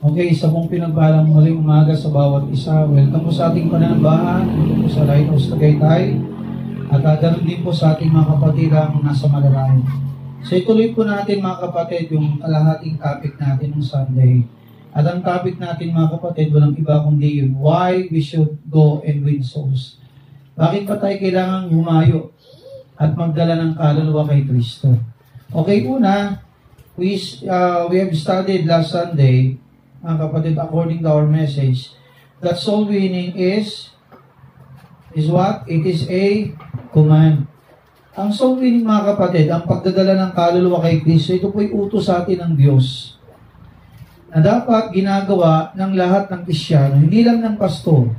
Okay, sa mong pinagpalang muling umaga sa bawat isa. Welcome po sa ating pananambahan, welcome po sa Lighthouse Tagaytay, at ganoon din po sa ating mga kapatid ang nasa Malarayan. So ituloy po natin mga kapatid yung kalahating topic natin ng Sunday. At ang topic natin mga kapatid, walang iba kundi yun, why we should go and win souls. Bakit pa tayo kailangang humayo at magdala ng kaluluwa kay Kristo? Okay, una, we have studied last Sunday, mga kapatid, according to our message, that soul winning is what? It is a command. Ang soul winning, mga kapatid, ang pagdadala ng kaluluwa kay Kristo, ito po'y utos sa atin ng Diyos na dapat ginagawa ng lahat ng Kristiyano, hindi lang ng pastor,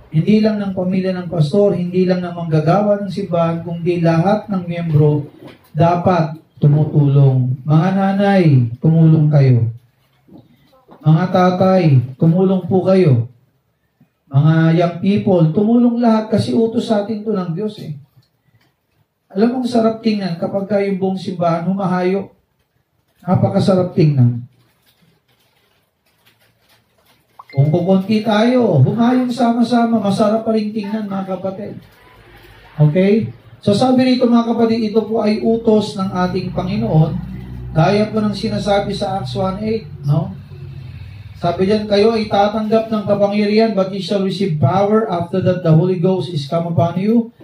hindi lang ng pamilya ng pastor, hindi lang ng manggagawa ng simbahan, kundi lahat ng miyembro dapat tumutulong. Mga nanay, tumulong kayo. Mga tatay, tumulong po kayo. Mga young people, tumulong lahat kasi utos sa atin to ng Diyos eh. Alam mong sarap tingnan kapag yung buong simbahan humahayo. Napakasarap tingnan. Kung kukunti tayo, humayong sama-sama, masarap pa rin tingnan mga kapatid. Okay? So sabi rito mga kapatid, ito po ay utos ng ating Panginoon. Gaya po ng sinasabi sa Acts 1:8, no? Sabi diyan, kayo ay tatanggap ng kapangyarihan, but ye shall receive power after that the Holy Ghost is come upon you.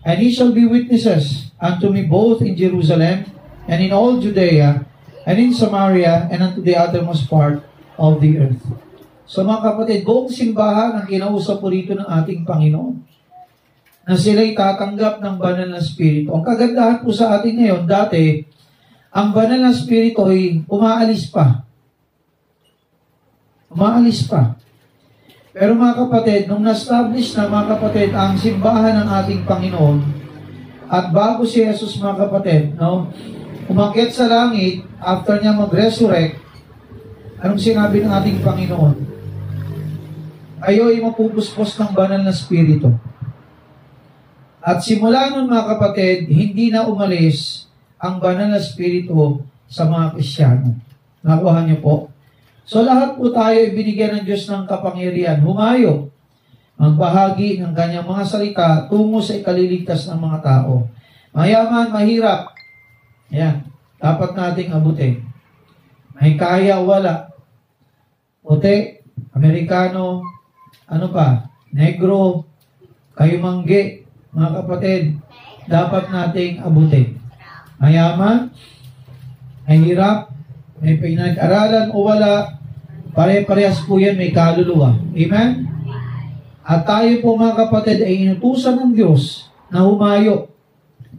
And ye shall be witnesses unto me both in Jerusalem and in all Judea and in Samaria and unto the uttermost part of the earth. So mga kapatid, buong simbahan ang kinausap po rito ng ating Panginoon na sila'y tatanggap ng banal na Espiritu. Ang kagandahan po sa atin ngayon, dati, ang banal na Espiritu ay umaalis pa. Umaalis pa. Pero mga kapatid, nung na-establish na mga kapatid ang simbahan ng ating Panginoon, at bago si Jesus mga kapatid, no, umakyat sa langit, after niya mag-resurrect, anong sinabi ng ating Panginoon? Kayo ay mapupuspos ng banal na Espiritu. At simula nun mga kapatid, hindi na umalis ang banal na Espiritu sa mga Kristiyano. Nakuha niyo po? So lahat po tayo ay binigyan ng Diyos ng kapangyarihan, humayo, magbahagi ng kanyang mga salita tungo sa ikaliligtas ng mga tao. Mayaman, mahirap, yan, dapat nating abutin. May kaya o wala, puti, Amerikano, ano pa, negro, kayo mangge, mga kapatid, dapat nating abutin. Mayaman, mahirap, may pinag-aralan o wala, pare-parehas po yan, may kaluluwa. Amen? At tayo po mga kapatid ay inutusan ng Diyos na humayo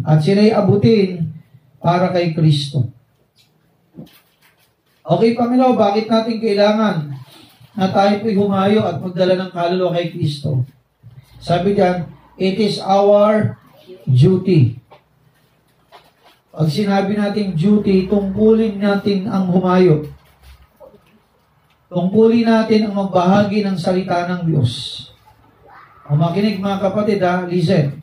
at sila'y abutin para kay Kristo. Okay, Panginoon, bakit natin kailangan na tayo po'y humayo at magdala ng kaluluwa kay Kristo? Sabi diyan, it is our duty. Pag sinabi natin duty, tungkulin natin ang humayo. Tungkulin natin ang magbahagi ng salita ng Diyos. O makinig mga kapatid ha, listen.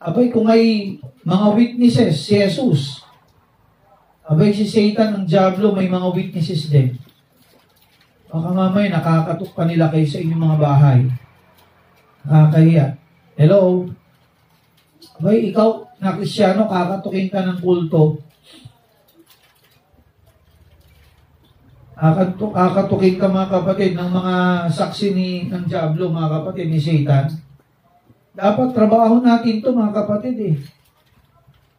Abay kung ay mga witnesses si Jesus, abay si Satan, ang Diablo, may mga witnesses din. Baka mamay nakakatok pa nila kayo sa inyong mga bahay. Nakakahiya. Hello? Abay ikaw, na Kristiyano, kakatukin ka ng kulto. Kakatukin ka mga kapatid ng mga saksi ng Diablo, mga kapatid, ni Satan. Dapat trabaho natin to mga kapatid eh.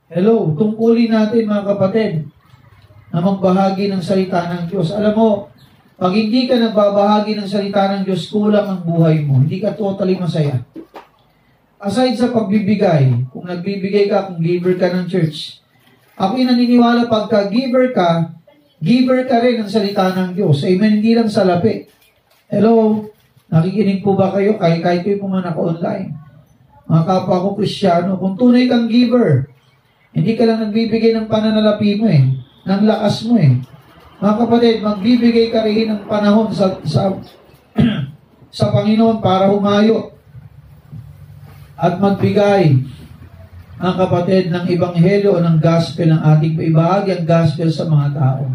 Hello, tungkulin natin mga kapatid na magbahagi ng salita ng Diyos. Alam mo, pag hindi ka nagbabahagi ng salita ng Diyos, kulang ang buhay mo. Hindi ka totally masaya. Aside sa pagbibigay, kung nagbibigay ka, kung giver ka ng church, ako'y naniniwala pagka giver ka rin ng salita ng Diyos. Amen, hindi lang sa lapi. Hello, nakikinig po ba kayo? Kahit kayo po mga naka-online. Mga kapwa ko Kristiyano, kung tunay kang giver, hindi ka lang nagbibigay ng pananalapi mo eh, ng lakas mo eh. Mga kapatid, magbibigay ka rin ng panahon sa Panginoon para humayo at magbigay, mga kapatid, ng ebanghelyo o ng gospel ng ating paibahagi ang gospel sa mga tao.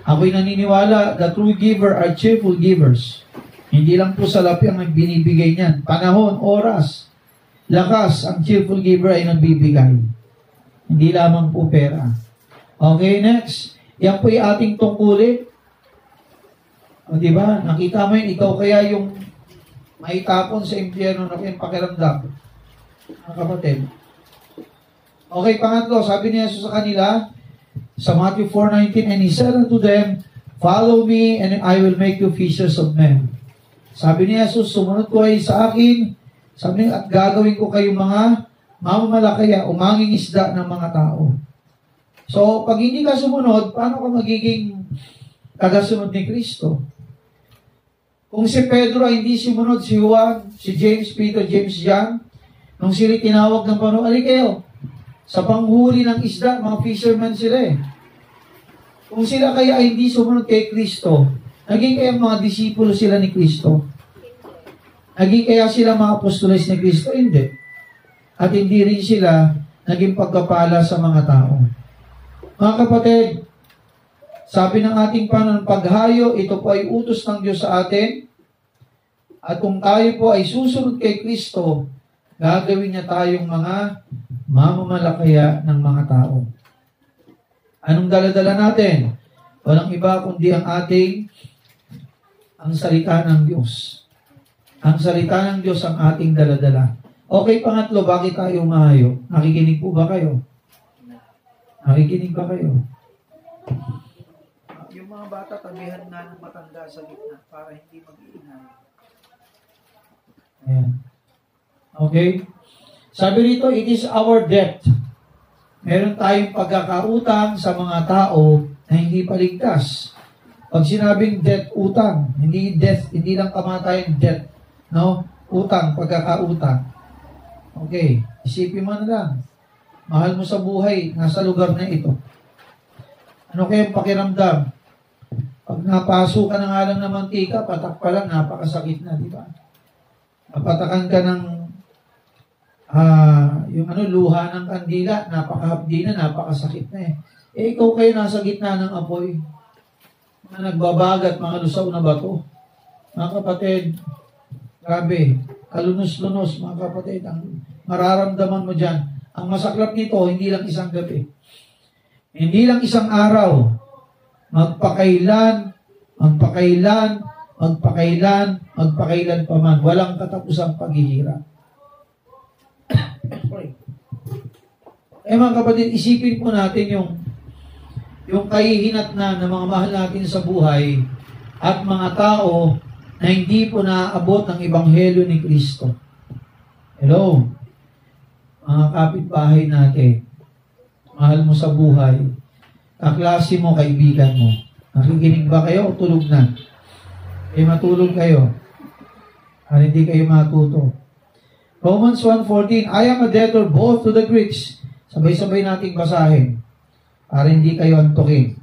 Ako'y naniniwala, the true giver are cheerful givers. Hindi lang po salapi ang binibigay niyan. Panahon, oras, lakas, ang cheerful giver ay nagbibigay. Hindi lamang po pera. Okay, next. Yan po yung ating tungkulin. O, diba? Nakita mo yun, ikaw kaya yung maitapon sa impyerno na kayong pakiramdam. Mga kapatid. Okay, pangatlo, sabi ni Jesus sa kanila, sa Matthew 4:19, and He said unto them, follow me, and I will make you fishers of men. Sabi ni Jesus, sumunod ko ay sa akin, sabi niya, at gagawin ko kayong mga mamamalakaya, umanging isda ng mga tao. So, pag hindi ka sumunod, paano ka magiging tagasunod ni Kristo? Kung si Pedro ay hindi sumunod, si Juan, si James, Peter, James, John, nung sila tinawag ng Panginoon, ali kayo, sa panghuli ng isda, mga fishermen sila eh. Kung sila kaya ay hindi sumunod kay Kristo, naging kaya mga disipulo sila ni Kristo? Naging kaya sila mga apostoles ni Kristo? Hindi. At hindi rin sila naging pagkapala sa mga tao. Mga kapatid, sabi ng ating Panginoon, paghayo, ito po ay utos ng Diyos sa atin. At kung tayo po ay susunod kay Kristo, gagawin niya tayong mga mamamalakaya ng mga tao. Anong daladala natin? Walang iba kundi ang salita ng Diyos. Ang salita ng Diyos ang ating daladala. Okay, pangatlo, bakit tayo umahayo? Nakikinig po ba kayo? Nakikinig ba kayo? Yung mga bata, tabihan nga ng matanda sa gitna para hindi mag-iingay. Ayan. Okay? Sabi rito, it is our debt. Meron tayong pagkakautang sa mga tao na hindi paligtas. Pag sinabing debt, utang. Hindi death, hindi lang kamatayan, debt. No? Utang, pagkakautang. Okay, isipin mo na lang. Mahal mo sa buhay, nasa lugar na ito. Ano kayang pakiramdam? Pag napaso ka na nga lang ng mantika, patak pa lang, napakasakit na, di ba? Napatakan ka ng luha ng kandila, napakahapdi na, napakasakit na eh. Eh, ikaw kayo nasa gitna ng apoy. Mga nagbabagat, mga lusaw na bato. Mga kapatid, grabe, kalunos-lunos, mga kapatid, ang mararamdaman mo dyan. Ang masaklap nito, hindi lang isang gabi. Hindi lang isang araw. Magpakailan pa man. Walang katapusang paghihirap. Mga kapatid, isipin po natin yung kahihinatnan ng mga mahal natin sa buhay at mga tao na hindi po naaabot ng Ebanghelyo ni Kristo. Hello? Mga kapitbahay natin, mahal mo sa buhay, kaklase mo, kaibigan mo. Nakikinig ba kayo o tulog na? Matulog kayo. At hindi kayo matuto. Romans 1:14, I am a debtor both to the Greeks. Sabay-sabay nating basahin para hindi kayo antukin.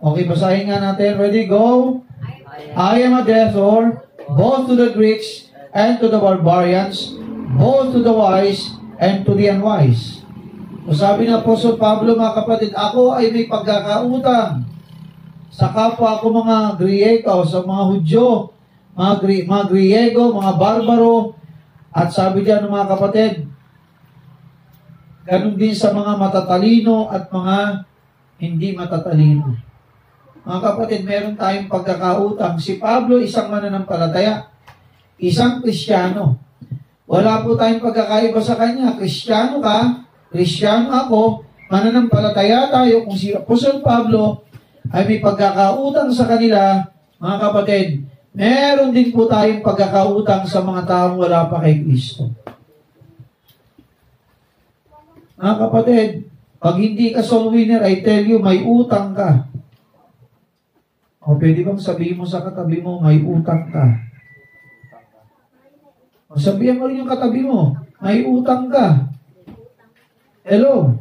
Okay, basahin nga natin. Ready? Go! I am a debtor both to the Greeks and to the barbarians, both to the wise and to the unwise. So sabi ng Apostol Pablo, mga kapatid, ako ay may pagkakautang sa kapwa ko mga Griego, sa mga Hudyo, mga Griego, mga barbaro, at sabi diyan ng mga kapatid, ganun din sa mga matatalino at mga hindi matatalino. Mga kapatid, meron tayong pagkakautang. Si Pablo, isang mananampalataya, isang Kristiyano. Wala po tayong pagkakaiba sa kanya. Kristiyano ka, Kristiyano ako, mananampalataya tayo. Kung si Apostol Pablo ay may pagkakautang sa kanila, mga kapatid, meron din po tayong pagkakautang sa mga taong wala pa kay Kristo. Mga kapatid, pag hindi ka soul winner, I tell you, may utang ka. O pwede bang sabihin mo sa katabi mo, may utang ka? O sabihin mo rin yung katabi mo, may utang ka. Hello?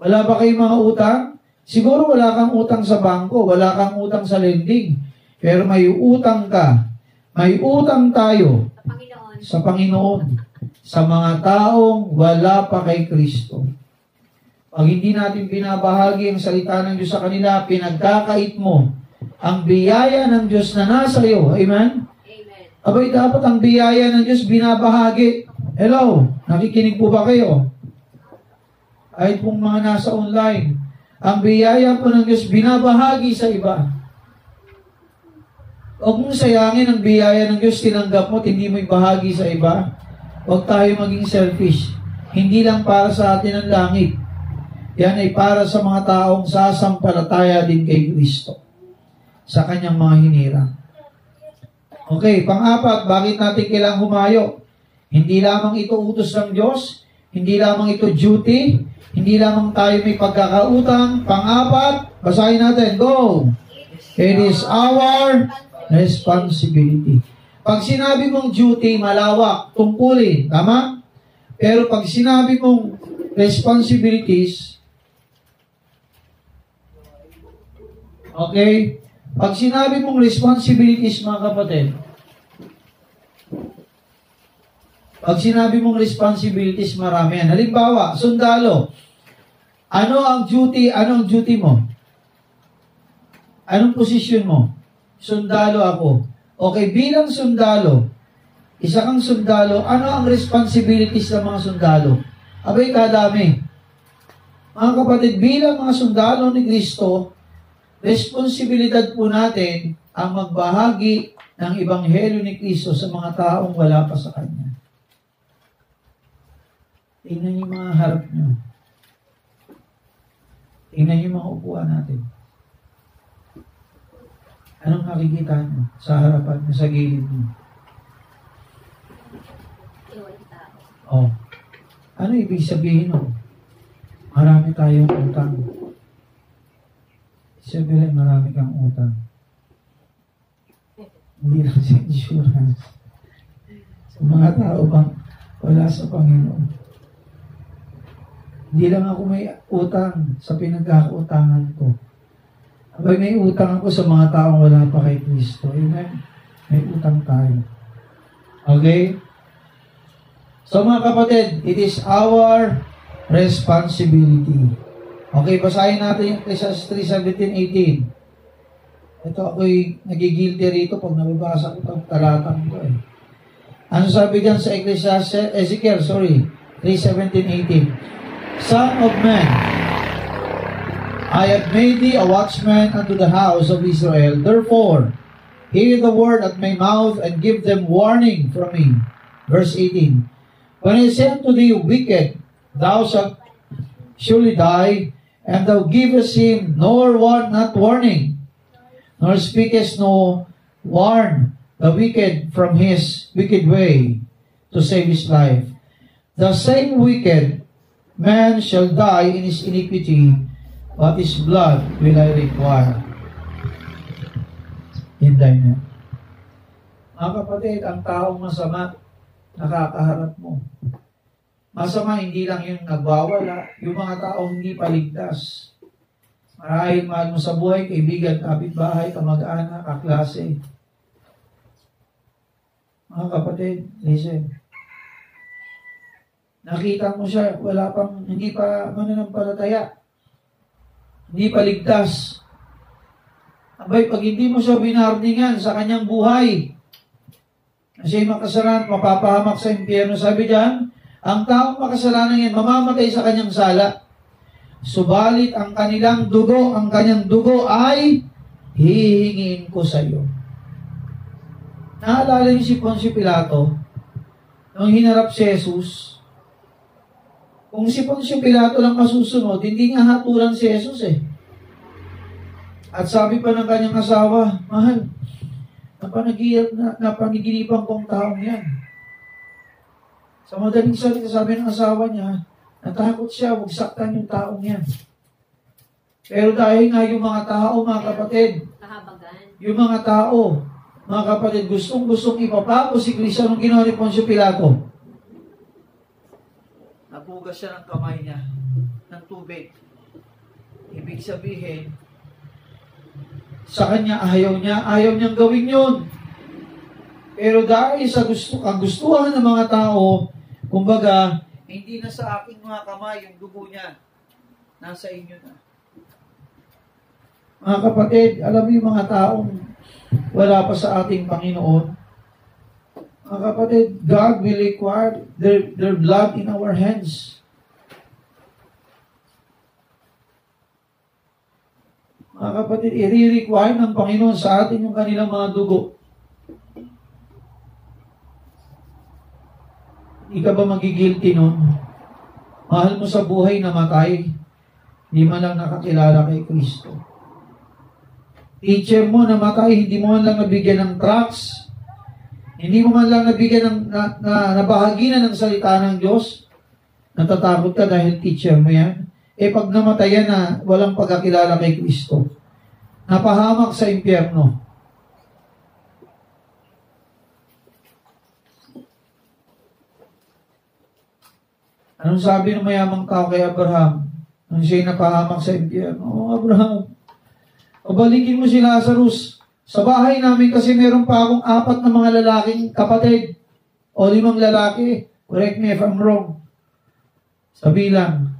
Wala ba kayong mga utang? Siguro wala kang utang sa bangko, wala kang utang sa lending. Pero may utang ka. May utang tayo sa Panginoon. Sa mga taong wala pa kay Kristo. Pag hindi natin binabahagi ang salita ng Diyos sa kanila, pinagkakait mo ang biyaya ng Diyos na nasa iyo. Amen? Amen. Abay, dapat ang biyaya ng Diyos binabahagi. Hello? Nakikinig po ba kayo? Kahit pong mga nasa online, ang biyaya po ng Diyos binabahagi sa iba. Huwag mong sayangin ang biyaya ng Diyos, tinanggap mo, hindi mo ibahagi sa iba. Huwag tayo maging selfish. Hindi lang para sa atin ang langit. Yan ay para sa mga taong sasampalataya din kay Kristo sa kanyang mga hinirang. Okay, pang-apat, bakit natin kailangang humayo? Hindi lamang ito utos ng Diyos, hindi lamang ito duty, hindi lamang tayo may pagkakautang. Pang-apat, basahin natin, go! It is our responsibility. Pag sinabi mong duty, malawak, tungkulin, tama? Pero pag sinabi mong responsibilities, okay? Pag sinabi mong responsibilities, mga kapatid, pag sinabi mong responsibilities, marami yan. Halimbawa, sundalo. Ano ang duty mo? Anong posisyon mo? Sundalo ako. Okay, bilang sundalo, isa kang sundalo, ano ang responsibilities ng mga sundalo? Abay, kadami. Mga kapatid, bilang mga sundalo ni Kristo, responsibilidad po natin ang magbahagi ng Ebanghelyo ni Kristo sa mga taong wala pa sa Kanya. Tingnan niyo mga harap niyo. Tingnan niyo mga upuan natin. Anong nakikita niyo sa harapan niyo, sa gilid niyo? Oh. Ano ibig sabihin no? Marami tayong utang. Sabihin, marami kang utang. Hindi lang sa insurance. Sa mga tao bang wala sa Panginoon. Hindi lang ako may utang sa pinagkakautangan ko. Abay, may utang ako sa mga taong wala pa kay Kristo. Amen? May utang tayo. Okay? So mga kapatid, it is our responsibility. Okay, basahin natin yung Ecclesiastes 3:17-18. Ito ako'y nagigilty rito pag nababasa ko itong talatang ito eh. Ano sabi dyan sa Ezekiel 3:17-18? Son of man, I have made thee a watchman unto the house of Israel. Therefore, hear the word at my mouth and give them warning from me. Verse 18. When I say unto thee, wicked, thou shalt surely die, and thou givest him not warning, nor speakest warn the wicked from his wicked way to save his life. The same wicked man shall die in his iniquity, but his blood will I require in thy name. Mga kapatid, ang taong masama, nakakaharap mo. Masama, hindi lang yung nagbawala, yung mga taong hindi paligtas. Marahil mahal mo sa buhay, kaibigan, kapitbahay, kamag-anak, kaklase. Mga kapatid, listen. Nakita mo siya, hindi pa mananampalataya. Hindi pa ligtas. Abay, pag hindi mo siya binarningan sa kanyang buhay, kasi makasalanan, mapapahamak sa impyerno. Sabi diyan, ang taong makasalanan yan, mamamatay sa kanyang sala. Subalit ang kanyang dugo ay hihingin ko sa iyo. Naalala niyo si Poncio Pilato, nung hinarap si Jesus, kung si Poncio Pilato lang masusunod, hindi nga hatulan si Jesus eh. At sabi pa ng kanyang asawa, mahal, napaniginipan kong taong yan. Sa madaling salita, sabi ng asawa niya, natakot siya, huwag saktan yung taong yan. Pero dahil nga yung mga tao, mga kapatid, yung mga tao, mga kapatid, gustong ipapako si Kristo nung ginawa ni Poncio Pilato. Napugas siya ng kamay niya, ng tubig. Ibig sabihin, sa kanya, ayaw niyang gawin yun. Pero dahil sa kagustuhan ng mga tao, kumbaga, hindi na sa aking mga kamay yung dugo niya. Nasa inyo na. Mga kapatid, alam mo yung mga taong wala pa sa ating Panginoon, mga kapatid, God will require their blood in our hands. Mga kapatid, i-require ng Panginoon sa atin yung kanilang mga dugo. Hindi ka ba magigilty nun? Mahal mo sa buhay na matay, hindi man lang nakakilala kay Kristo. Teacher mo na matay, hindi mo man lang nabigyan ng tracts, hindi mo man lang nabigyan ng nabahagi na ng salita ng Diyos. Natatakot ka dahil teacher mo yan. Pag namatayan na walang pagkakilala kay Kristo, napahamak sa impyerno. Anong sabi ng mayamang tao kay Abraham? Nung siya'y napahamak sa impyerno, Abraham, pabalikin mo si Lazarus. Sa bahay namin kasi meron pa akong 4 na mga lalaking kapatid. O 5 lalaki. Correct me if I'm wrong. Sabi lang.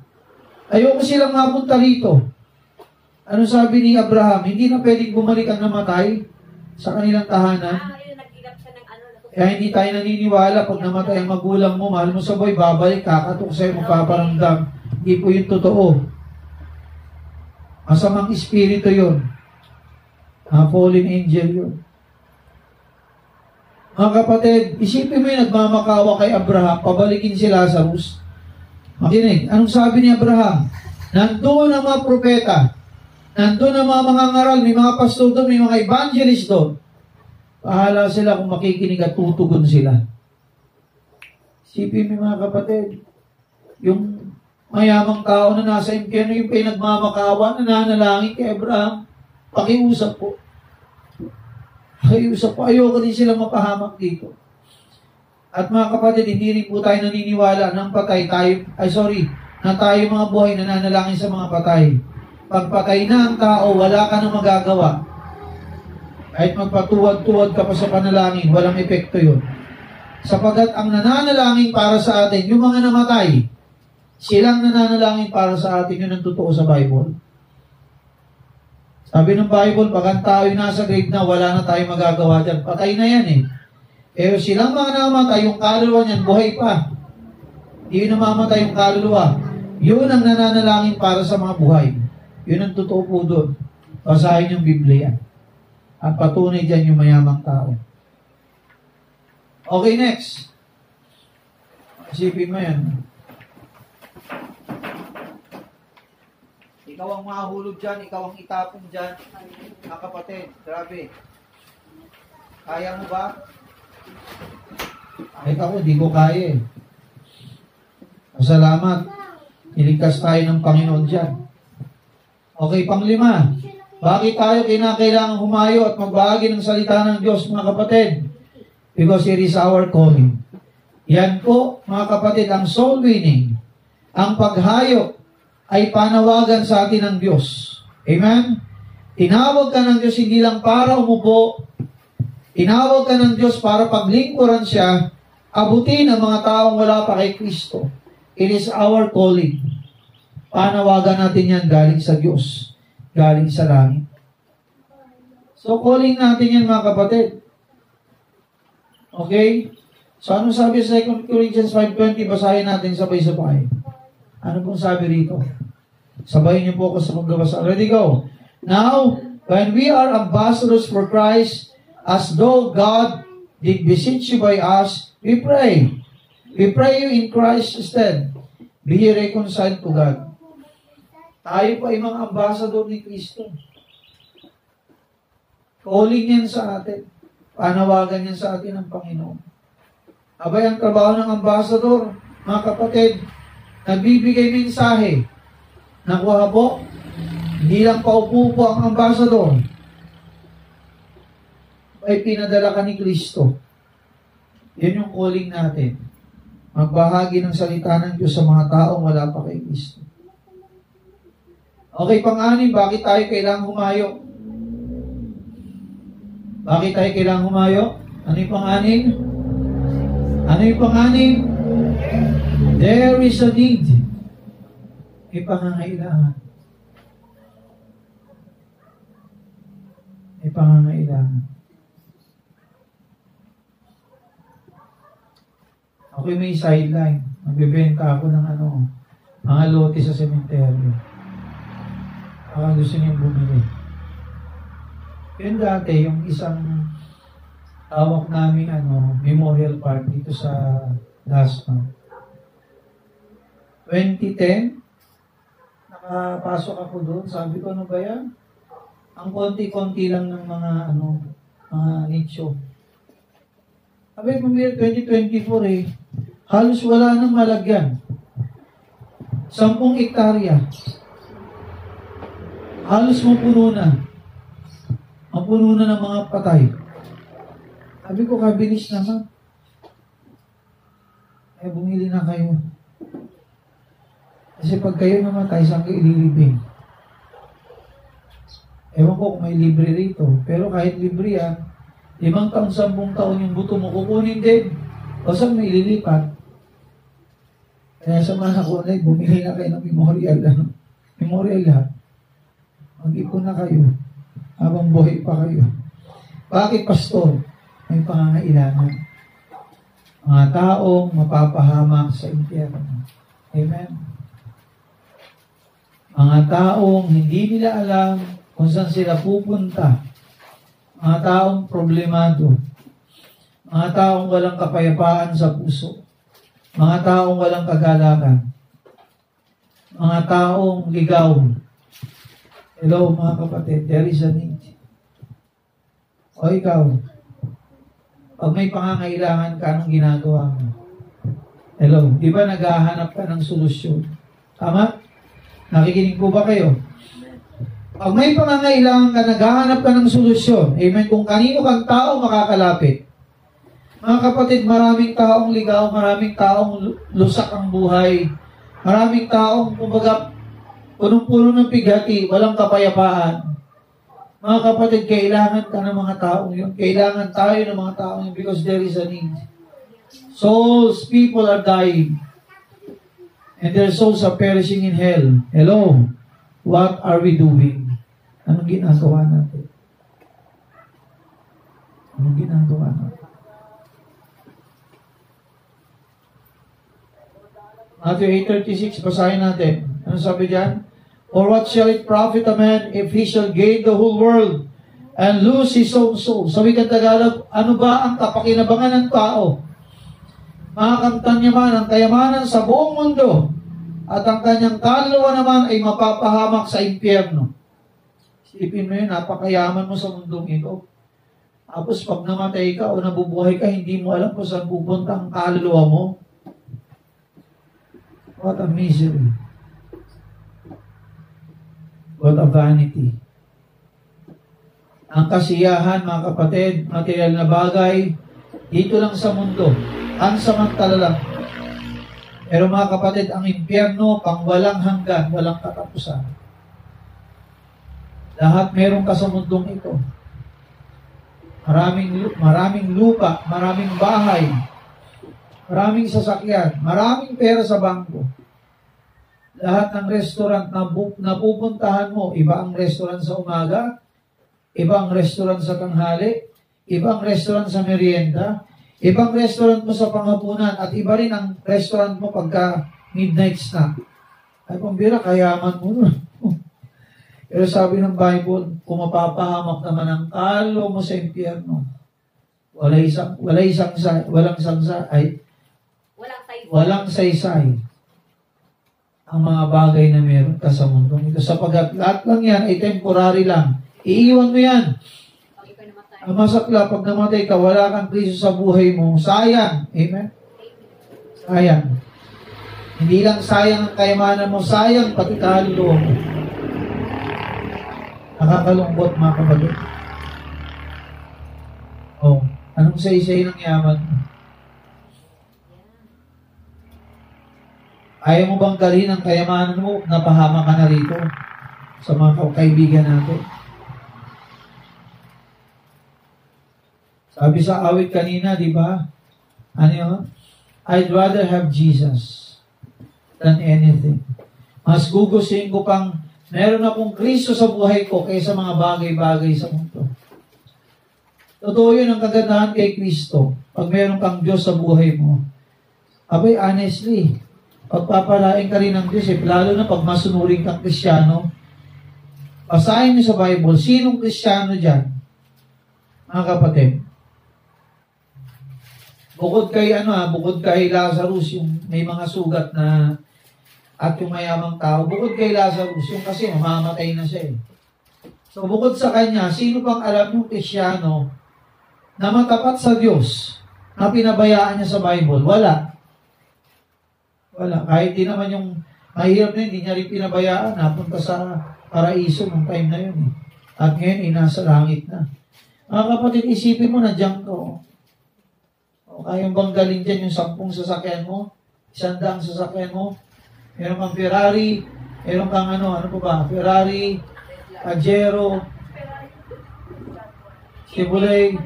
Ayoko silang mapunta rito. Ano sabi ni Abraham? Hindi na pwedeng bumalik ang namatay sa kanilang tahanan. Kaya hindi tayo naniniwala pag namatay ang magulang mo, mahal mo sa boy, babalik, kakatok sa'yo, magpaparamdam. Hindi po yung totoo. Masamang espiritu yun. Fallen angel yun. Mga kapatid, isipin mo yung nagmamakawa kay Abraham, pabalikin si Lazarus. Makinig, anong sabi ni Abraham? Nandun ang mga propeta, nandun ang mga ngaral, may mga pastor doon, may mga evangelist doon. Pahala sila kung makikinig at tutugon sila. Isipin mo mga kapatid, yung mayamang tao na nasa impyerno, yung pinagmamakawa, nananalangin kay Abraham, pakiusap po. Pakiusap po. Ayoko din silang mapahamak dito. At mga kapatid, hindi rin po tayo naniniwala ng patay tayo, na tayo mga buhay nananalangin sa mga patay. Pag patay na ang tao, wala ka nang magagawa. Kahit magpatuwad-tuwad ka pa sa panalangin, walang epekto yun. Sapagat ang nananalangin para sa atin, yung mga namatay, silang nananalangin para sa atin, yun ang totoo sa Bible. Sabi ng Bible, pag ang tao yung nasa grave na, wala na tayong magagawa dyan. Patay na yan eh. Pero silang mga namatay, yung kaluluwa niyan, buhay pa. Hindi namamatay yung kaluluwa. Yun ang nananalangin para sa mga buhay. Yun ang totoo po doon. Basahin yung Biblia. At patunay dyan yung mayamang tao. Okay, next. Isipin mo yan. Ikaw ang mahulog dyan, ikaw ang itapong dyan. Mga kapatid, grabe. Kaya mo ba? Kahit ako, di ko kaya eh. Salamat. Niligtas tayo ng Panginoon dyan. Okay, 5. Bakit tayo kinakailangan humayo at magbahagi ng salita ng Diyos, mga kapatid? Because it is our calling. Yan po, mga kapatid, ang soul winning, ang paghayo, ay panawagan sa atin ng Diyos. Amen? Tinawag ka ng Diyos hindi lang para umupo. Tinawag ka ng Diyos para paglingkuran siya, abutin ang mga taong wala pa kay Kristo. It is our calling. Panawagan natin yan galing sa Diyos. Galing sa langit. So, calling natin yan, mga kapatid. Okay? So, ano sabi sa 2 Corinthians 5:20? Basahin natin sabay-sabay. Ano pong sabi rito? Sabayin niyo po ako sa pagbabasa. Ready, go. Now, when we are ambassadors for Christ, as though God did beseech you by us, we pray. We pray you in Christ's stead. Be reconciled to God. Tayo po ay mga ambassador ni Kristo. Calling yan sa atin. Panawagan yan sa atin ng Panginoon. Abay, ang trabaho ng ambassador, mga kapatid, nagbibigay mensahe. Nakuha po, hindi lang paupo po ang ambassador. Ay pinadala ka ni Kristo. Yan yung calling natin. Magbahagi ng salita ng Diyos sa mga taong wala pa kay Kristo. Okay, 5, bakit tayo kailangang humayo? Bakit tayo kailangang humayo? Ano yung 5? Ano yung 5? There is a need. May pangangailangan. May pangangailangan. Ako'y may sideline. Magbibenta ako ng mga lote sa sementeryo. Baka gusto niyong bumili. Yun dati, yung isang tawag namin memorial park dito sa Dasma. 2010, nakapasok ako doon. Sabi ko, ano ba yan? Ang konti-konti lang ng mga nicho. Sabi ko, 2024 halos wala nang malagyan. 10 hektarya. Halos mapuno na. Mapuno na ng mga patay. Sabi ko, kabilis naman. Bumili na kayo. Kasi pag kayo namatay, saan kayo ililibing? Ewan ko kung may libre rito. Pero kahit libre yan, 5 taon, 10 taon yung buto mo, kukunin din. O saan may ililipat? Kaya sa mga nakunay, bumili na kayo ng memorial. Memorial lahat. Mag-ipon na kayo. Habang buhay pa kayo. Bakit, pastor? May pangangailangan. Mga taong mapapahamak sa impyerno. Amen? Mga taong hindi nila alam kung saan sila pupunta. Mga taong problemado. Mga taong walang kapayapaan sa puso. Mga taong walang kagalakan. Mga taong ligaw. Hello mga kapatid, there is a need. O ikaw, pag may pangangailangan ka, anong ginagawa mo? Hello, di ba naghahanap ka ng solusyon? Tama? Nakikinig po ba kayo? Pag may pangangailangan ka, naghahanap ka ng solusyon. Amen? Kung kanino kang tao makakalapit. Mga kapatid, maraming taong ligaw, maraming taong lusak ang buhay. Maraming taong, kumbaga, punong-puno ng pighati, walang kapayapaan. Mga kapatid, kailangan ka ng mga taong yun. Kailangan tayo ng mga taong yun because there is a need. Souls, people are dying. And their souls are perishing in hell. Hello? What are we doing? Anong ginagawa natin? Anong ginagawa natin? Matthew 8:36, basahin natin. Ano sabi diyan? Or what shall it profit a man if he shall gain the whole world and lose his own soul? Sa wikang Tagalog, ano ba ang kapakinabangan ng tao? Makakamtan niya man ang kayamanan sa buong mundo at ang kanyang kaluluwa naman ay mapapahamak sa impyerno. Isipin mo yun, napakayaman mo sa mundong ito. Tapos pag namatay ka o nabubuhay ka, hindi mo alam kung saan pupunta ang kaluluwa mo. What a misery. What a vanity. Ang kasiyahan, mga kapatid, material na bagay, dito lang sa mundo. Ang samantala lang. Pero mga kapatid, ang impyerno, pang walang hanggan, walang katapusan. Lahat meron ka sa mundong ito. Maraming lupa, maraming bahay, maraming sasakyan, maraming pera sa bangko. Lahat ng restaurant na pupuntahan mo, iba ang restaurant sa umaga, iba ang restaurant sa tanghali, iba ang restaurant sa merienda, ibang restaurant mo sa panghapunan, at iba rin ang restaurant mo pagka midnight snack. Ay, pambira, kayaman mo nun. Pero sabi ng Bible, kung mapapahamak naman ang kalo mo sa impyerno, walang saysay ang mga bagay na meron ka sa mundo ito. Sapagat lahat lang yan ay temporary lang. Iiwan mo yan. Ang masakla, pag namatay ka, wala kang priso sa buhay mo. Sayang. Amen? Sayang. Hindi lang sayang ang kayamanan mo, sayang pati kaluluwa mo. Nakakalungkot, mga kapatid. Oh, anong say-say ng yaman mo? Ayaw mo bang dalhin ang kayamanan mo? Napahama ka na rito sa mga kaibigan natin. Sabi sa awit kanina, di ba? Ano yun? I'd rather have Jesus than anything. Mas gugustuhin ko pang meron akong Kristo sa buhay ko kaysa mga bagay-bagay sa mundo. Totoo yun ang kagandahan kay Kristo. Pag meron kang Diyos sa buhay mo, abay, honestly, pagpapalain ka rin ng Diyos, lalo na pag masunurin kang Kristiyano. Basahin niyo sa Bible, sinong Kristiyano dyan? Mga kapatid. Bukod kay Lazarus, yung may mga sugat na at yung mayamang tao, bukod kay Lazarus, yung kasi mamamatay na siya eh. So bukod sa kanya, sino pang alam yung Kristiyano na matapat sa Diyos na pinabayaan niya sa Bible? Wala. Kahit di naman yung mahirap na hindi niya rin pinabayaan, napunta sa paraiso nung time na yun eh. At ngayon, nasa langit na. Mga kapatid, isipin mo na dyan ko. O kayong bang galing dyan yung 10 sasakyan mo, 100 sasakyan mo, meron kang Ferrari, meron kang ano pa ba? Ferrari, Pajero, Chevrolet,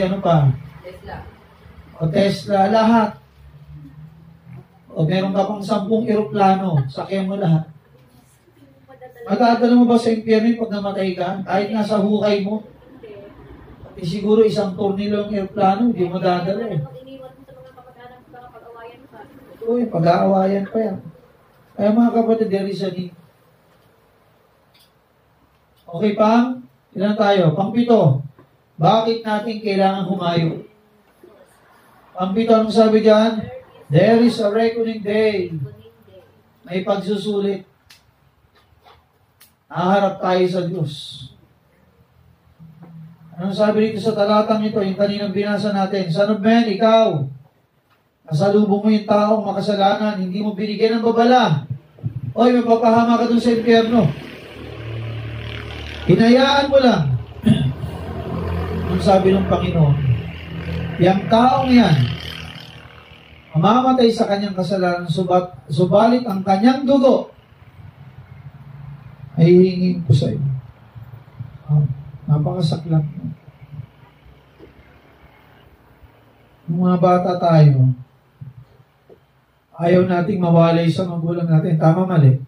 ano pa? Tesla, lahat. O meron ka pang 10 eroplano, sakyan mo lahat. Madadala mo ba sa impyerno pag namatay ka? Kahit nasa hukay mo? Siguro isang tornilyo ang eroplano, hindi mo dadala eh. Oo, pag-aawayan pa yan. Kaya mga kapatid, there is a need. Okay, ilan tayo? Pang-7. Bakit natin kailangan humayo? Pang-7, anong sabi dyan? There is a reckoning day. May pagsusulit. Naharap tayo sa Diyos. Anong sabi dito sa talatang ito, yung kaninang binasa natin? Son of man, ikaw, nasalubong mo yung taong makasalanan, hindi mo binigyan ng babala. Oy, mapapahama ka dun sa impyerno. Hinayaan mo lang. Ang sabi ng Panginoon, yung taong yan, mamamatay sa kanyang kasalanan, subalit ang kanyang dugo, ay hihingin ko sa iyo. Napakasaklat mo. Yung mga bata tayo, ayaw nating mawalay sa magulang natin. Tama, mali?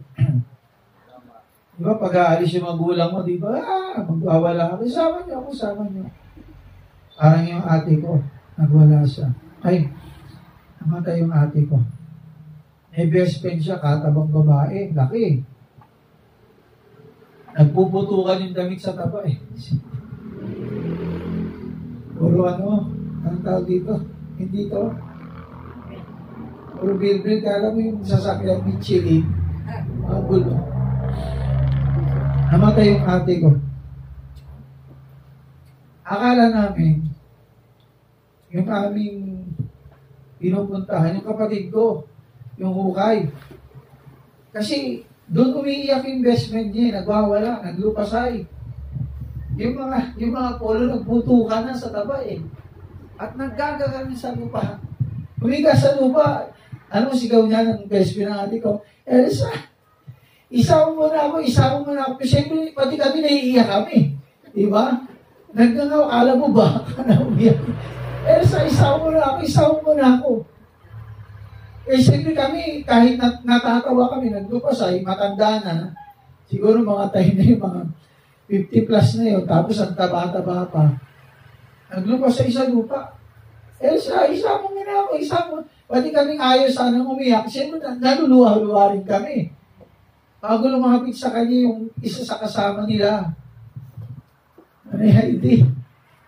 Di ba, pag-aalis yung magulang mo, di ba, magwawala ka. Sama niyo. Parang yung ate ko, nagwala siya. Ay, namatay yung ate ko. May best friend siya, katabang babae, laki. Nagpuputukan yung damit sa taba eh. Puro anong tawag dito? Hindi to. Puro bilbil, kala mo yung sasakyan Michelin. Mga gulo. Namatay yung ate ko. Akala namin, yung aming pinupuntahan, yung kapatid ko, yung hukay. Kasi, doon umiiyak yung investment niya, nagwawala, naglupasay. Yung mga polo nagputukan na sa taba eh. At naggagagan sa lupa. Umiga sa lupa, sigaw niya ng investment ng ate ko, Elsa, isama mo na ako. Siyempre, pati kami naiiyak kami. Diba? Nagnangaw, alam mo ba? Umiyak. Elsa, isama mo na ako. Eh, siyempre kami, kahit natatawa kami, nagdupasay, matanda na, siguro mga tayo na yung mga 50 plus na yun, tapos ang taba-taba pa. Naglupasay sa lupa. Elsa, isama mo na ako. Pati kaming ayaw sanang umiyak, siyempre naluluha-luha rin kami. Bago lumapit sa kanya yung isa sa kasama nila. Hindi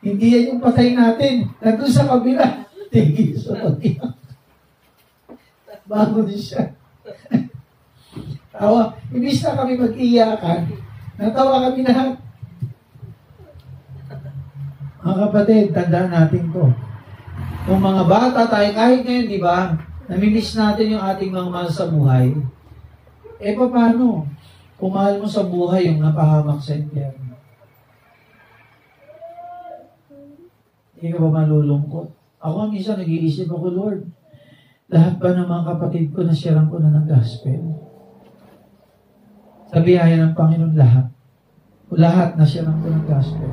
yan yung patay natin. Nandun sa kabila. Tigil sa pag-iyak. Bago din siya. Tawa. Imbis na kami mag-iyakan, natawa kami lahat. Mga kapatid, tandaan natin to. Kung mga bata tayo, kahit ngayon, di ba, namimiss natin yung ating mga mahal sa buhay. Eh, paano? Kung mahal mo sa buhay yung napahamak sa impyerno. Hindi ka ba malulungkot? Ako minsan nag-iisip ako, Lord, lahat ba ng mga kapatid ko nasyaran ko na ng gospel? Sa biyaya ng Panginoon lahat. Lahat nasyaran ko ng gospel.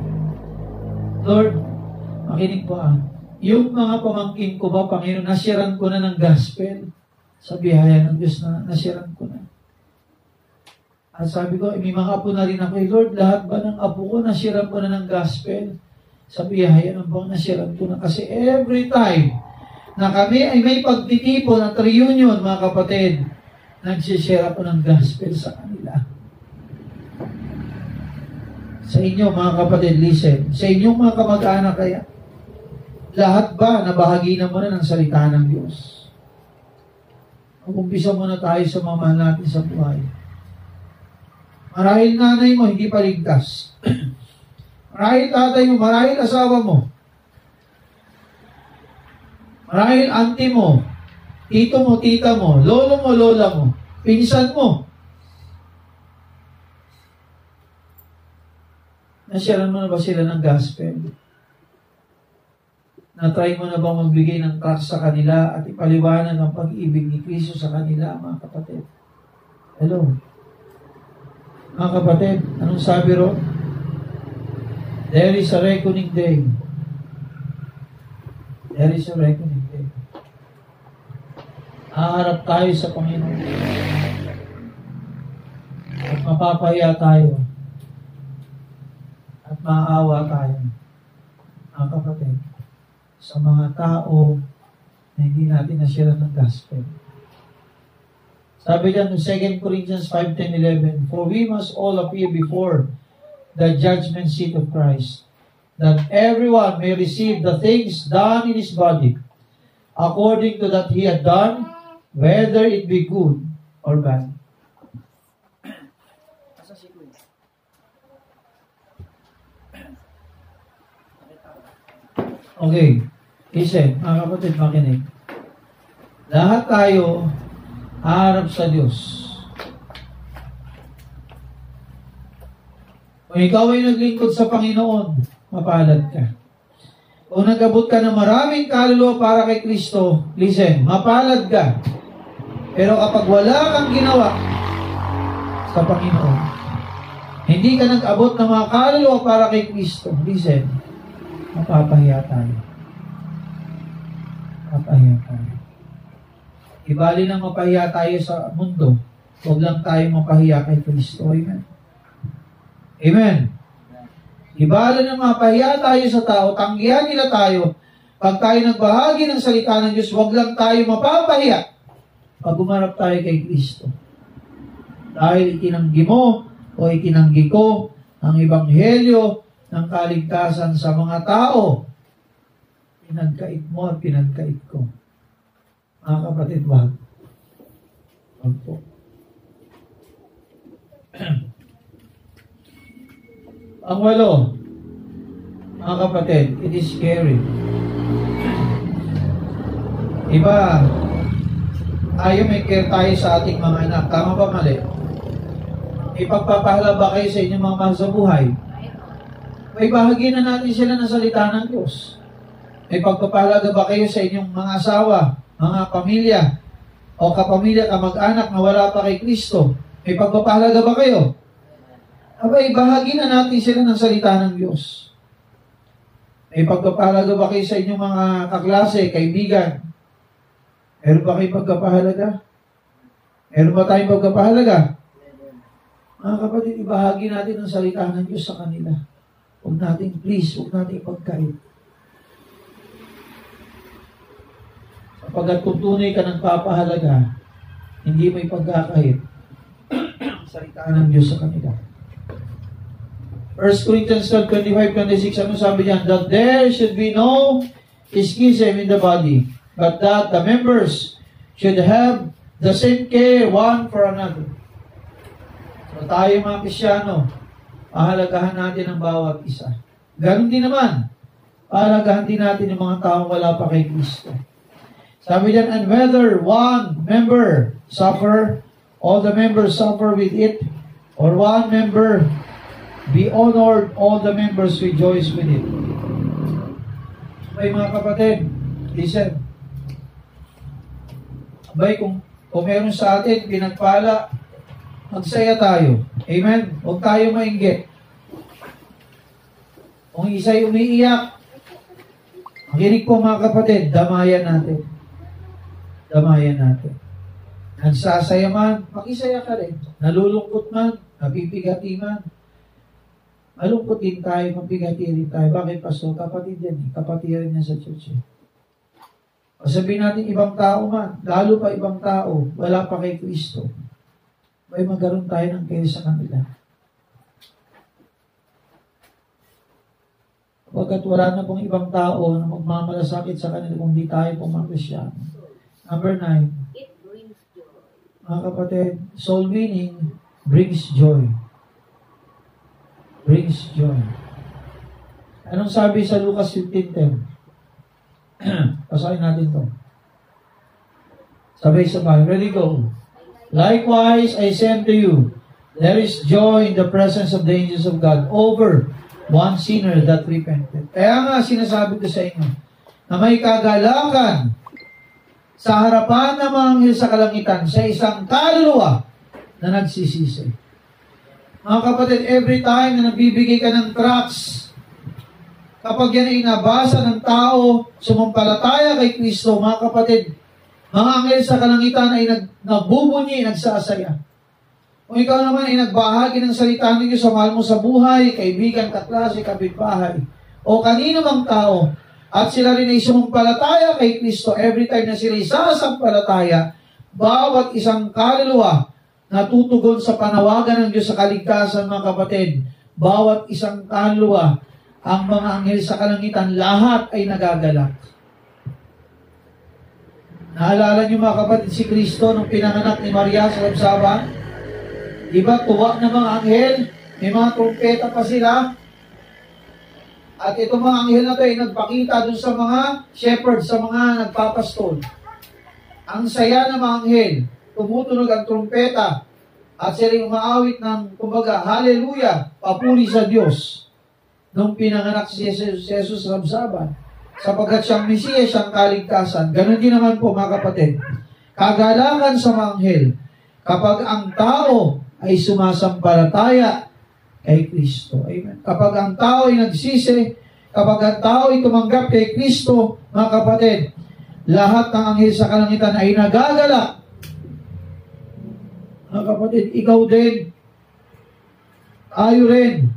Lord, makinig po yung mga pamangkin ko ba, Panginoon, nasyaran ko na ng gospel? Sa biyaya ng Diyos na nasyaran ko na. At sabi ko, may mga apo na rin ako, Lord, lahat ba ng apo ko, nasiran ko na ng gospel? Sabi, yan bang nasiran ko na? Kasi every time na kami ay may pagtitipon at reunion, mga kapatid, nagsishare ako ng gospel sa kanila. Sa inyo, mga kapatid, listen. Sa inyong mga kamag-anak kaya, lahat ba nabahaginan mo na ng salita ng Diyos? Mag-umpisa muna tayo sa mga mahal natin sa buhay. Marahil nanay mo, hindi pa ligtas. Marahil tatay mo, marahil asawa mo. Marahil auntie mo, tito mo, tita mo, lolo mo, lola mo, pinsan mo. Nasyaran mo na ba sila ng gospel? Na-try mo na bang magbigay ng trust sa kanila at ipaliwanag ang pag-ibig ni Kristo sa kanila, mga kapatid? Hello? Mga kapatid, anong sabi ron? There is a reckoning day. There is a reckoning day. Haharap tayo sa Panginoon. At mapapahiya tayo. At maaawa tayo. Mga kapatid, sa mga tao na hindi natin nasira ng gospel. Sabi dyan in 2 Corinthians 5:10-11, For we must all appear before the judgment seat of Christ, that everyone may receive the things done in his body, according to that he had done, whether it be good or bad. Okay. Listen, mga kapatid, makinig. Lahat tayo harap sa Diyos. Kung ikaw ay naglingkod sa Panginoon, mapalad ka. Kung nag-abot ka ng maraming kaluluwa para kay Kristo, listen, mapalad ka. Pero kapag wala kang ginawa sa Panginoon, hindi ka nag-abot ng mga kaluluwa para kay Kristo, listen, mapapahiya tayo. Mapapahiya tayo. Ibali na mapahiya tayo sa mundo, huwag lang tayo mapahiya kay Kristo. Amen. Amen. Ibali na mapahiya tayo sa tao, tanggihan nila tayo. Pag tayo nagbahagi ng salita ng Diyos, huwag lang tayo mapapahiya pag umarap tayo kay Kristo. Dahil itinanggi mo o itinanggi ko ang ebanghelyo ng kaligtasan sa mga tao, pinagkait mo at pinagkait ko. Mga kapatid, wag. Wag po. Ang walo, mga kapatid, it is scary. Iba, tayo may care tayo sa ating mga anak. Tama ba mali? Ipagpapahala ba kayo sa inyong mga mahal sa buhay? May bahagi na natin sila ng salita ng Diyos. May pagpapahalaga ba kayo sa inyong mga asawa, mga pamilya, o kapamilya, kamag-anak na wala pa kay Kristo? May pagpapahalaga ba kayo? Abay, bahagi na natin sila ng salita ng Diyos. May pagpapahalaga ba kayo sa inyong mga kaklase, kaibigan? Meron ba kayong pagpapahalaga? Meron ba tayong pagpapahalaga? Mga kapatid, ibahagi natin ang salita ng Diyos sa kanila. Huwag natin, please, huwag natin ipagkait. Kapag kung tunay ka ng papahalaga, hindi mo ipagkakait ang salita ng Diyos sa kanila. 1 Corinthians 12:25-26, ano sabi diyan? That there should be no schism in the body, but that the members should have the same care one for another. So tayo mga Kristyano, pahalagahan natin ang bawat isa. Ganon din naman, pahalagahan din natin yung mga taong wala pa kay Kristo. Sabi diyan, and whether one member suffer, all the members suffer with it, or one member be honored, all the members rejoice with it. May mga kapatid, listen. Abay, kung meron sa atin, pinagpala, magsaya tayo. Amen? Huwag tayo mainggit. Kung isa'y umiiyak, makinig po mga kapatid, damayan natin. Damayan natin. Nagsasaya man, makisaya ka rin. Nalulungkot man, napipigati man. Malungkot din tayo, mapigati rin tayo. Bakit, Pastor? Kapatid yan eh. Kapatid rin yan sa church eh. O sabihin natin ibang tao man, lalo pa ibang tao, wala pa kay Kristo. May magkaroon tayo ng care sa kanila. Pagkat wala na pong ibang tao na magmamalasakit sa kanila kung di tayo pong mga Kristyano. Number 9. It brings joy. Mga kapatid, soul winning brings joy. Brings joy. Anong sabi sa Lucas 15:10? Pasakin natin to. Sabay-sabay. Ready, go. Likewise, I say unto you, there is joy in the presence of the angels of God over one sinner that repented. Kaya nga, sinasabi ko sa inyo, na may kagalakan sa harapan ng mga anghel sa kalangitan sa isang kaluluwa na nagsisisi. Mga kapatid, every time na nagbibigay ka ng tracts, kapag yan ay nabasa ng tao, sumampalataya kay Kristo, mga kapatid, mga anghel sa kalangitan ay nagbubunyi, nagsasaya. Kung ikaw naman ay nagbahagi ng salita ninyo sa mahal mo sa buhay, kaibigan, kaklase, kapitbahay, o kanino mang tao, at sila rin ay sumampalataya kay Kristo, every time na sila isasampalataya, bawat isang kaluluwa natutugon sa panawagan ng Diyos sa kaligtasan, mga kapatid, bawat isang kaluluwa, ang mga anghel sa kalangitan, lahat ay nagagalak. Naalala niyo mga kapatid si Kristo nung pinanganak ni Maria sa labsaban? Diba, tuwa ng mga anghel, may mga trumpeta pa sila. At itong mga anghel na ito ay nagpakita dun sa mga shepherds, sa mga nagpapastol. Ang saya ng mga anghel, tumutunog ang trumpeta, at sila umaawit ng, kumbaga, hallelujah, papuri sa Diyos. Nung pinanganak si Jesus sa labsaban, sapagkat siyang Mesiyas, siyang kaligtasan. Ganon din naman po mga kapatid. Kagalakan sa mga anghel, kapag ang tao ay sumasampalataya kay Kristo. Amen. Kapag ang tao ay nagsisi, kapag ang tao ay tumanggap kay Kristo, mga kapatid, lahat ng anghel sa kalangitan ay nagagala. Mga kapatid, ikaw din, tayo rin.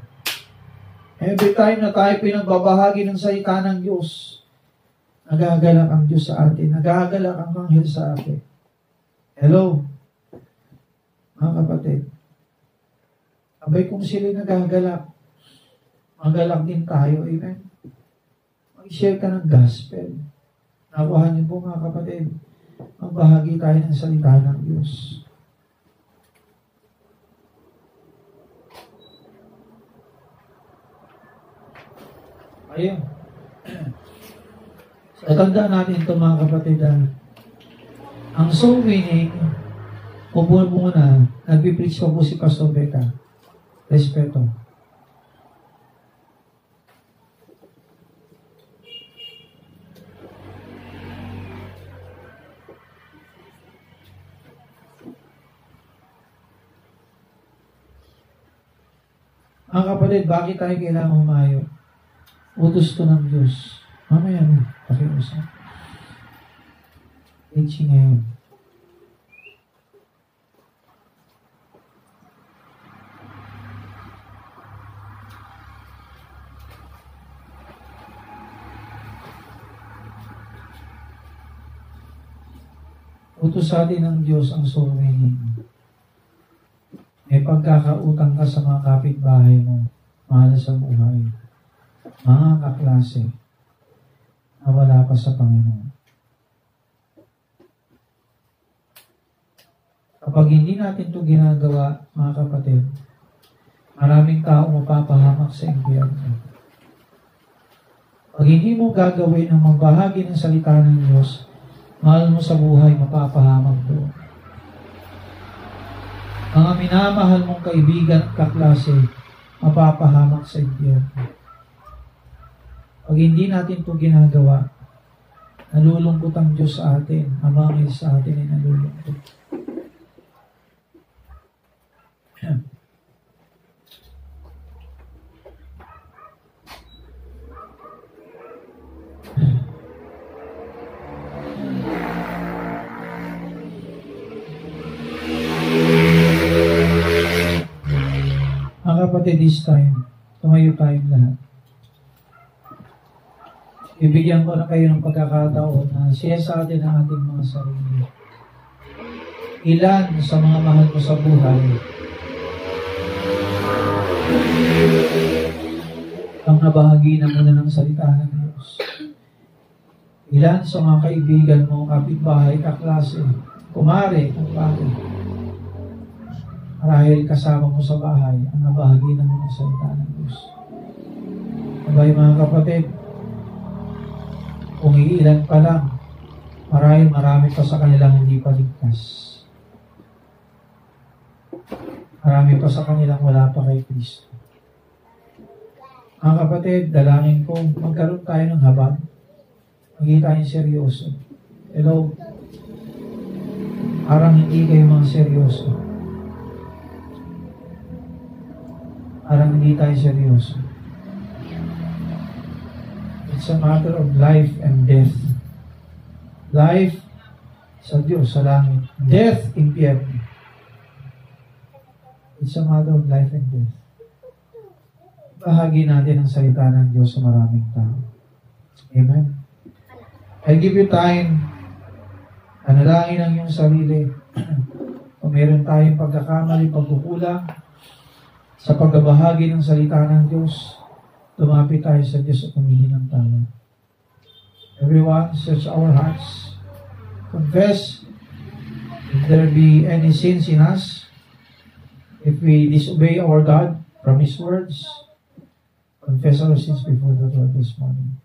Every time na tayo pinagbabahagi ng salita ng Diyos, nagagalak ang Diyos sa atin. Nagagalak ang anghel sa atin. Hello? Mga kapatid, abay kung sila nagagalak, magalak din tayo. Amen? Mag-share ka ng gospel. Nakuhaan niyo po mga kapatid, magbahagi tayo ng salita ng Diyos. Ayun. So, tandaan natin ito mga kapatid. Ang soul winning, upo muna, nagpipreach pa po si Pastor Becca. Respeto. Mga kapatid, bakit tayo kailangan humayo? Utos to ng Diyos. Mamaya na, pakiusap. Teaching ngayon. Utos sa atin ng Diyos ang soul winning. May pagkakautang ka sa mga kapitbahay mo, mahal sa buhay. Mga kaklase, na wala pa sa Panginoon. Kapag hindi natin ito ginagawa, mga kapatid, maraming tao mapapahamak sa impyerno. Pag hindi mo gagawin ang magbahagi ng salita ng Diyos, mahal mo sa buhay, mapapahamak doon. Mga minamahal mong kaibigan at kaklase, mapapahamak sa impyerno. Pag hindi natin ito ginagawa, nalulungkot ang Diyos sa atin, ang mga sa atin ay nalulungkot. Mga kapatid, this time, tumayo tayong lahat. Ibigyan ko na kayo ng pagkakataon na siya sa atin ang ating mga sarili. Ilan sa mga mahal mo sa buhay ang nabahagi na muna ng salita ng Diyos? Ilan sa mga kaibigan mo, kapitbahay, kaklase, kumare, kumpare, marahil kasama mo sa bahay ang nabahagi ng mga salita ng Diyos? Abay mga kapatid, kung iilan pa lang, marahil marami pa sa kanilang hindi pa ligtas. Marami pa sa kanilang wala pa kay Kristo. Mga kapatid, dalangin ko, magkaroon tayo ng habag. Maging tayong seryoso. Hello? Parang hindi kayo mga seryoso. Parang hindi tayo seryoso. It's a matter of life and death. Life sa Diyos, sa langit. Death, impyerno. It's a matter of life and death. Bahagi natin ang salita ng Diyos sa maraming tao. Amen. I give you time. Panalangin ang iyong sarili. Kung meron tayong pagkakamali, pagkukulang sa pagbabahagi ng salita ng Diyos, lumapit tayo sa Diyos at humingi ng tawad. Everyone, search our hearts. Confess if there be any sins in us. If we disobey our God from His words, confess our sins before the Lord this morning.